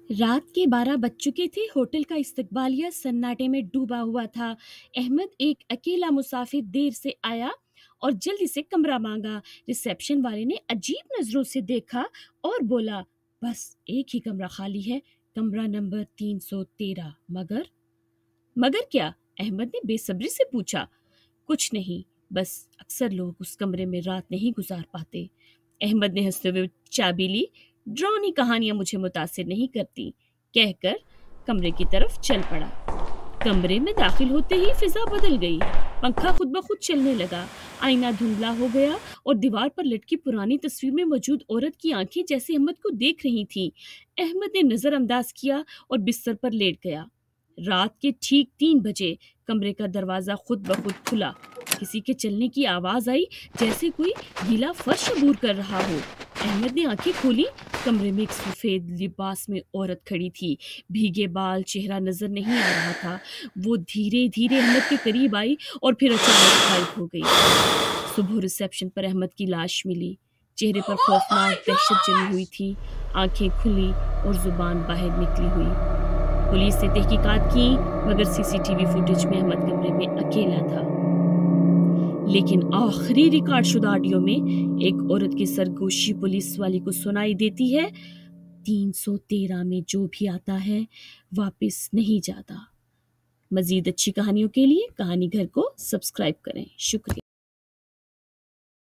रात के 12 बज चुके थे। होटल का इस्तकबालिया सन्नाटे में डूबा हुआ था। अहमद, एक अकेला मुसाफिर, देर से आया और जल्दी से कमरा मांगा। रिसेप्शन वाले ने अजीब नजरों से देखा और बोला, बस एक ही कमरा खाली है, कमरा नंबर 313। मगर मगर क्या? अहमद ने बेसब्री से पूछा। कुछ नहीं, बस अक्सर लोग उस कमरे में रात नहीं गुजार पाते। अहमद ने हंसते हुए चाबी ली। ड्रावनी कहानियां मुझे मुतासिर नहीं करती, कहकर कमरे की तरफ चल पड़ा। कमरे में दाखिल होते ही फिजा बदल गई। पंखा खुद ब खुद चलने लगा। आईना धुंधला हो गया और दीवार पर लटकी पुरानी तस्वीर में मौजूद औरत की आंखें जैसे अहमद को देख रही थीं। अहमद ने नजरअंदाज किया और बिस्तर पर लेट गया। रात के ठीक 3 बजे कमरे का दरवाजा खुद ब खुद खुला। किसी के चलने की आवाज आई, जैसे कोई गीला फर्श अबूर कर रहा हो। अहमद ने आंखें खोली। कमरे में एक सफेद लिबास में औरत खड़ी थी। भीगे बाल, चेहरा नजर नहीं आ रहा था। वो धीरे धीरे अहमद के करीब आई और फिर अचानक गायब हो गई। सुबह रिसेप्शन पर अहमद की लाश मिली। चेहरे पर खौफनाक दहशत जमी हुई थी। आंखें खुली और जुबान बाहर निकली हुई। पुलिस ने तहकीकात की, मगर सीसीटीवी फुटेज में अहमद कमरे में अकेला था। लेकिन आखिरी रिकॉर्ड शुदा ऑडियो में एक औरत की सरगोशी पुलिस वाली को सुनाई देती है, 313 में जो भी आता है वापस नहीं जाता। मजीद अच्छी कहानियों के लिए कहानी घर को सब्सक्राइब करें। शुक्रिया।